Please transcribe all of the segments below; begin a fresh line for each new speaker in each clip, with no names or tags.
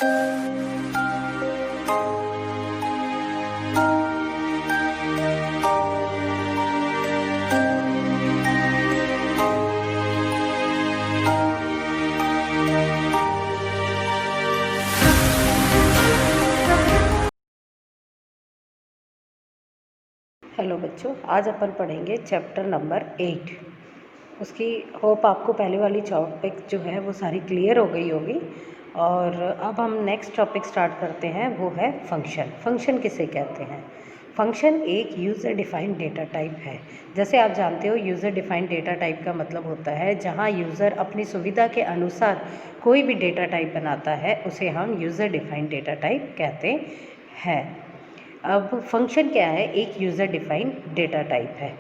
Hello बच्चों, आज अपन पढ़ेंगे चैप्टर नंबर 8। उसकी होप आपको पहले वाली टॉपिक जो है वो सारी क्लियर हो गई होगी। और अब हम नेक्स्ट टॉपिक स्टार्ट करते हैं, वो है फंक्शन। फंक्शन किसे कहते हैं? फंक्शन एक यूज़र डिफाइंड डेटा टाइप है। जैसे आप जानते हो, यूज़र डिफाइंड डेटा टाइप का मतलब होता है जहाँ यूज़र अपनी सुविधा के अनुसार कोई भी डेटा टाइप बनाता है, उसे हम यूज़र डिफाइंड डेटा टाइप कहते हैं। अब फंक्शन क्या है? एक यूज़र डिफाइंड डेटा टाइप है।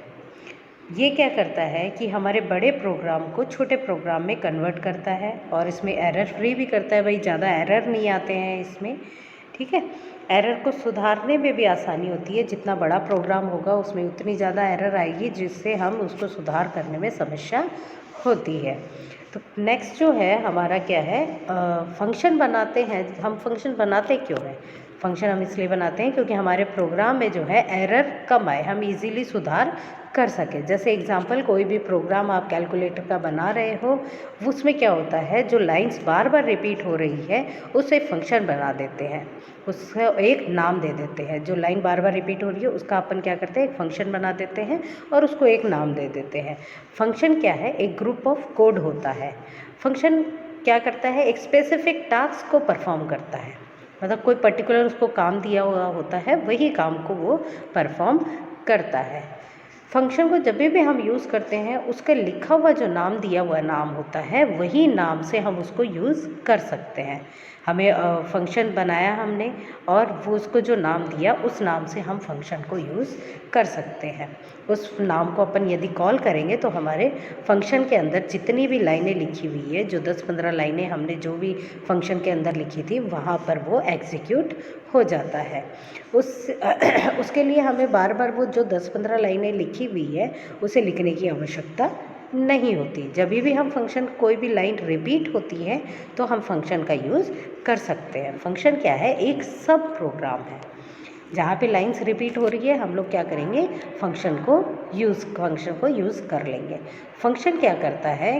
ये क्या करता है कि हमारे बड़े प्रोग्राम को छोटे प्रोग्राम में कन्वर्ट करता है और इसमें एरर फ्री भी करता है। भाई ज़्यादा एरर नहीं आते हैं इसमें, ठीक है। एरर को सुधारने में भी आसानी होती है। जितना बड़ा प्रोग्राम होगा उसमें उतनी ज़्यादा एरर आएगी, जिससे हम उसको सुधार करने में समस्या होती है। तो नेक्स्ट जो है हमारा क्या है, फंक्शन बनाते हैं हम। फंक्शन बनाते क्यों हैं? फंक्शन हम इसलिए बनाते हैं क्योंकि हमारे प्रोग्राम में जो है एरर कम आए, हम इजीली सुधार कर सकें। जैसे एग्जांपल, कोई भी प्रोग्राम आप कैलकुलेटर का बना रहे हो, उसमें क्या होता है, जो लाइंस बार बार रिपीट हो रही है उसे फंक्शन बना देते हैं, उसका एक नाम दे देते हैं। जो लाइन बार बार रिपीट हो रही है उसका अपन क्या करते हैं, एक फंक्शन बना देते हैं और उसको एक नाम दे देते हैं। फंक्शन क्या है? एक ग्रुप ऑफ कोड होता है। फंक्शन क्या करता है? एक स्पेसिफिक टास्क को परफॉर्म करता है। मतलब कोई पर्टिकुलर उसको काम दिया हुआ होता है, वही काम को वो परफॉर्म करता है। फंक्शन को जब भी हम यूज़ करते हैं, उसका लिखा हुआ जो नाम दिया हुआ नाम होता है, वही नाम से हम उसको यूज़ कर सकते हैं। हमें फंक्शन बनाया हमने और वो उसको जो नाम दिया, उस नाम से हम फंक्शन को यूज़ कर सकते हैं। उस नाम को अपन यदि कॉल करेंगे तो हमारे फंक्शन के अंदर जितनी भी लाइनें लिखी हुई है, जो 10-15 लाइनें हमने जो भी फंक्शन के अंदर लिखी थी, वहाँ पर वो एग्जीक्यूट हो जाता है। उसके लिए हमें बार बार वो जो 10-15 लाइनें लिखी हुई है उसे लिखने की आवश्यकता नहीं होती। जब भी हम फंक्शन, कोई भी लाइन रिपीट होती है तो हम फंक्शन का यूज़ कर सकते हैं। फंक्शन क्या है? एक सब प्रोग्राम है। जहाँ पे लाइंस रिपीट हो रही है, हम लोग क्या करेंगे, फंक्शन को यूज़ कर लेंगे। फंक्शन क्या करता है?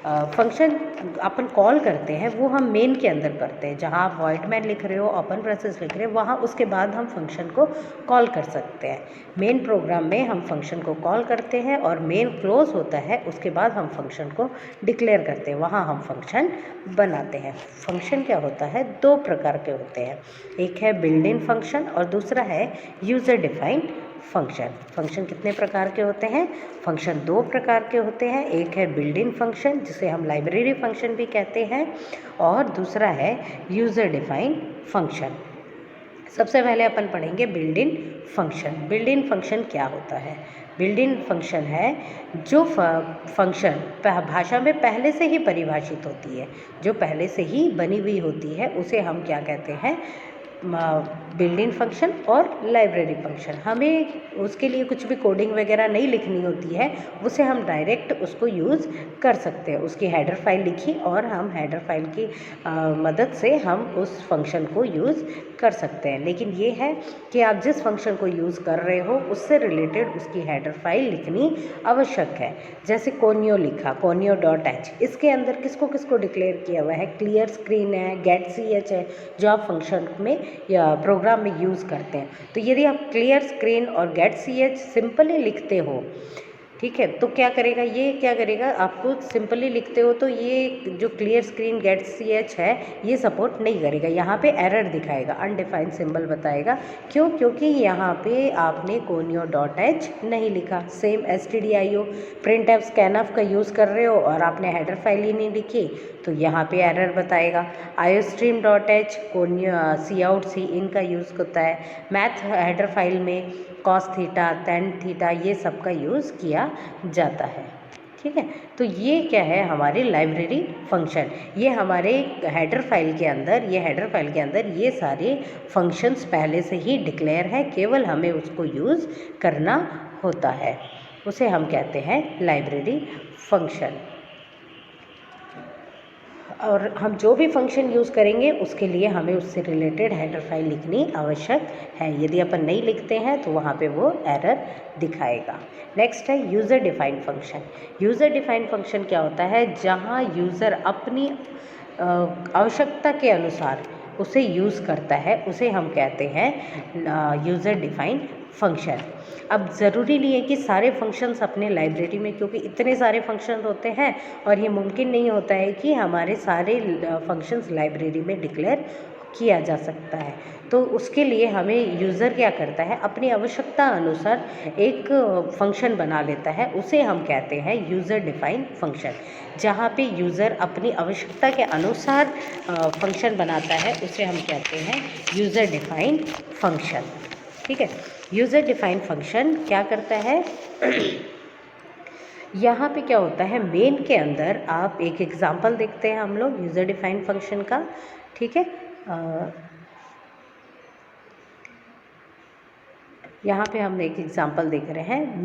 फंक्शन अपन कॉल करते हैं, वो हम मेन के अंदर करते हैं। जहाँ आप वॉइड मैन लिख रहे हो, ओपन प्रोसेस लिख रहे हो, वहाँ उसके बाद हम फंक्शन को कॉल कर सकते हैं। मेन प्रोग्राम में हम फंक्शन को कॉल करते हैं और मेन क्लोज होता है, उसके बाद हम फंक्शन को डिक्लेयर करते हैं, वहाँ हम फंक्शन बनाते हैं। फंक्शन क्या होता है? दो प्रकार के होते हैं। एक है बिल्ट इन फंक्शन और दूसरा है यूज़र डिफाइंड फंक्शन। फंक्शन कितने प्रकार के होते हैं? फंक्शन दो प्रकार के होते हैं। एक है बिल्ट इन फंक्शन, जिसे हम लाइब्रेरी फंक्शन भी कहते हैं, और दूसरा है यूज़र डिफाइंड फंक्शन। सबसे पहले अपन पढ़ेंगे built in function. Built in function क्या होता है? बिल्ट इन फंक्शन है जो फंक्शन भाषा में पहले से ही परिभाषित होती है, जो पहले से ही बनी हुई होती है, उसे हम क्या कहते हैं? बिल्ट इन फंक्शन और लाइब्रेरी फंक्शन। हमें उसके लिए कुछ भी कोडिंग वगैरह नहीं लिखनी होती है, उसे हम डायरेक्ट उसको यूज़ कर सकते हैं। उसकी हेडर फाइल लिखी और हम हेडर फाइल की मदद से हम उस फंक्शन को यूज़ कर सकते हैं। लेकिन ये है कि आप जिस फंक्शन को यूज़ कर रहे हो उससे रिलेटेड उसकी हेडर फाइल लिखनी आवश्यक है। जैसे कोनियो लिखा, conio.h, इसके अंदर किसको किसको डिक्लेयर किया हुआ है? क्लियर स्क्रीन है, गेट ch है, जो आप फंक्शन में या प्रोग्राम में यूज़ करते हैं। तो यदि आप क्लियर स्क्रीन और गेट ch सिंपली लिखते हो, ठीक है, तो क्या करेगा, ये क्या करेगा, आपको सिंपली लिखते हो तो ये जो क्लियर स्क्रीन गेट ch है, ये सपोर्ट नहीं करेगा। यहाँ पे एरर दिखाएगा, अनडिफाइंड सिंबल बताएगा। क्यों? क्योंकि यहाँ पे आपने conio.h नहीं लिखा। सेम stdio printf scanf का यूज़ कर रहे हो और आपने हेडर फाइल ही नहीं लिखी, तो यहाँ पे एरर बताएगा। iostream.h cout cin का यूज़ होता है। मैथ हेडर फाइल में cos थीटा, tan थीटा, ये सब का यूज़ किया जाता है, ठीक है। तो ये क्या है? हमारी लाइब्रेरी फंक्शन। ये हमारे हेडर फाइल के अंदर, ये सारे फंक्शंस पहले से ही डिक्लेयर है, केवल हमें उसको यूज़ करना होता है। उसे हम कहते हैं लाइब्रेरी फंक्शन। और हम जो भी फंक्शन यूज़ करेंगे उसके लिए हमें उससे रिलेटेड हेडर फाइल लिखनी आवश्यक है। यदि अपन नहीं लिखते हैं तो वहाँ पे वो एरर दिखाएगा। नेक्स्ट है user defined function. User defined function क्या होता है? जहाँ यूज़र अपनी आवश्यकता के अनुसार उसे यूज़ करता है, उसे हम कहते हैं यूज़र डिफाइंड फंक्शन। अब ज़रूरी नहीं है कि सारे फंक्शंस अपने लाइब्रेरी में, क्योंकि इतने सारे फंक्शंस होते हैं और ये मुमकिन नहीं होता है कि हमारे सारे फंक्शंस लाइब्रेरी में डिक्लेयर किया जा सकता है। तो उसके लिए हमें यूज़र क्या करता है, अपनी आवश्यकता अनुसार एक फंक्शन बना लेता है, उसे हम कहते हैं यूज़र डिफाइंड फंक्शन। जहाँ पे यूज़र अपनी आवश्यकता के अनुसार फंक्शन बनाता है उसे हम कहते हैं यूज़र डिफाइंड फंक्शन। ठीक है, यूज़र डिफाइंड फंक्शन क्या करता है? यहाँ पे क्या होता है, मेन के अंदर आप एक एग्जांपल देखते हैं हम लोग यूज़र डिफाइंड फंक्शन का। ठीक है, यहाँ पे हम एक एग्जांपल देख रहे हैं।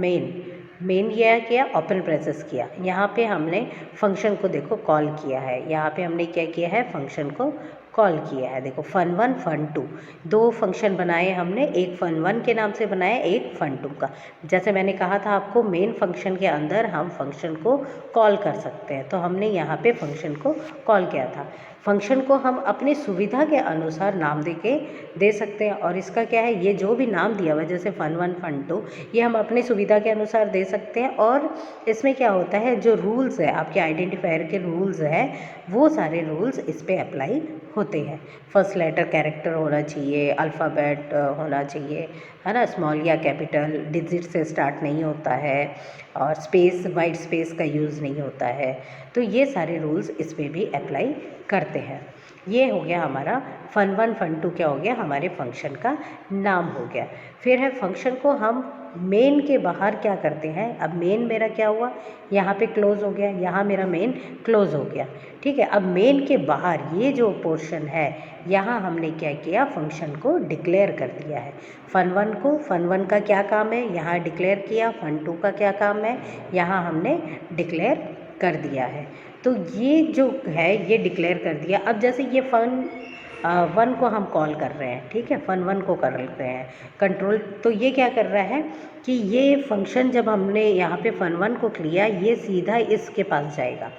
मेन यह किया, ओपन ब्रेसेस किया। यहाँ पे हमने फंक्शन को देखो कॉल किया है। यहाँ पे हमने क्या किया है, फंक्शन को कॉल किया है। देखो fun1 fun2 दो फंक्शन बनाए हमने, एक fun1 के नाम से बनाया, एक fun2 का। जैसे मैंने कहा था आपको, मेन फंक्शन के अंदर हम फंक्शन को कॉल कर सकते हैं, तो हमने यहाँ पे फंक्शन को कॉल किया था। फंक्शन को हम अपनी सुविधा के अनुसार नाम दे सकते हैं। और इसका क्या है, ये जो भी नाम दिया हुआ है जैसे fun1 fun2, ये हम अपनी सुविधा के अनुसार दे सकते हैं। और इसमें क्या होता है, जो रूल्स है आपके आइडेंटिफायर के रूल्स हैं, वो सारे रूल्स इस पे अप्लाई होते हैं। फर्स्ट लेटर कैरेक्टर होना चाहिए, अल्फ़ाबेट होना चाहिए, है ना, स्मॉल या कैपिटल, डिजिट से स्टार्ट नहीं होता है, और स्पेस, वाइट स्पेस का यूज़ नहीं होता है। तो ये सारे रूल्स इस पे भी अप्लाई करते हैं। ये हो गया हमारा fun1 fun2, क्या हो गया, हमारे फंक्शन का नाम हो गया। फिर है फंक्शन को हम मेन के बाहर क्या करते हैं। अब मेन मेरा क्या हुआ, यहाँ पे क्लोज हो गया, यहाँ मेरा मेन क्लोज हो गया। ठीक है, अब मेन के बाहर ये जो पोर्शन है, यहाँ हमने क्या किया, फंक्शन को डिक्लेयर कर दिया है। fun1 को, fun1 का क्या काम है, यहाँ डिक्लेयर किया। fun2 का क्या काम है, यहाँ हमने डिक्लेयर कर दिया है। तो ये जो है ये डिक्लेयर कर दिया। अब जैसे ये fun1 को हम कॉल कर रहे हैं, ठीक है, fun1 को कर रहे हैं कंट्रोल, तो ये क्या कर रहा है कि ये फंक्शन जब हमने यहाँ पे fun1 को लिया, ये सीधा इसके पास जाएगा।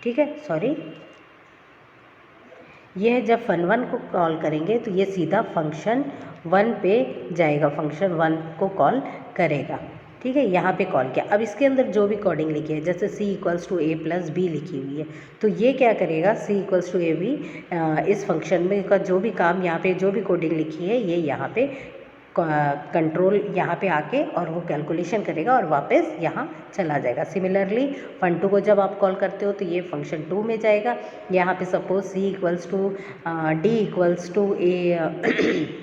ठीक है, सॉरी, यह जब fun1 को कॉल करेंगे तो ये सीधा फंक्शन 1 पे जाएगा, फंक्शन 1 को कॉल करेगा। ठीक है, यहाँ पे कॉल किया। अब इसके अंदर जो भी कोडिंग लिखी है, जैसे c = a + b लिखी हुई है, तो ये क्या करेगा, c = a b, इस फंक्शन में का जो भी काम, यहाँ पे जो भी कोडिंग लिखी है, ये यहाँ पे कंट्रोल यहाँ पे आके और वो कैलकुलेशन करेगा और वापस यहाँ चला जाएगा। सिमिलरली fun2 को जब आप कॉल करते हो तो ये फंक्शन 2 में जाएगा। यहाँ पे suppose c = d = a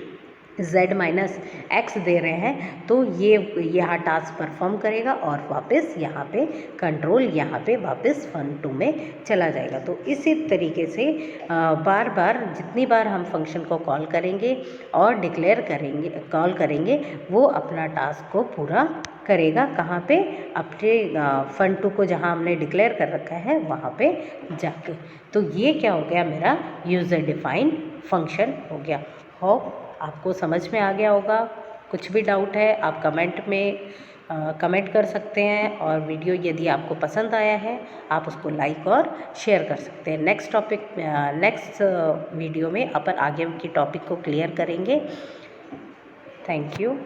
z-x दे रहे हैं, तो ये यहाँ टास्क परफॉर्म करेगा और वापस यहाँ पे कंट्रोल यहाँ पे वापस fun2 में चला जाएगा। तो इसी तरीके से बार बार जितनी बार हम फंक्शन को कॉल करेंगे और कॉल करेंगे, वो अपना टास्क को पूरा करेगा। कहाँ पे, अपने fun2 को जहाँ हमने डिक्लेयर कर रखा है वहाँ पे जाके। तो ये क्या हो गया, मेरा यूज़र डिफाइंड फंक्शन हो गया। होप आपको समझ में आ गया होगा। कुछ भी डाउट है आप कमेंट में कमेंट कर सकते हैं, और वीडियो यदि आपको पसंद आया है आप उसको लाइक और शेयर कर सकते हैं। नेक्स्ट वीडियो में अपन आगे की टॉपिक को क्लियर करेंगे। Thank you.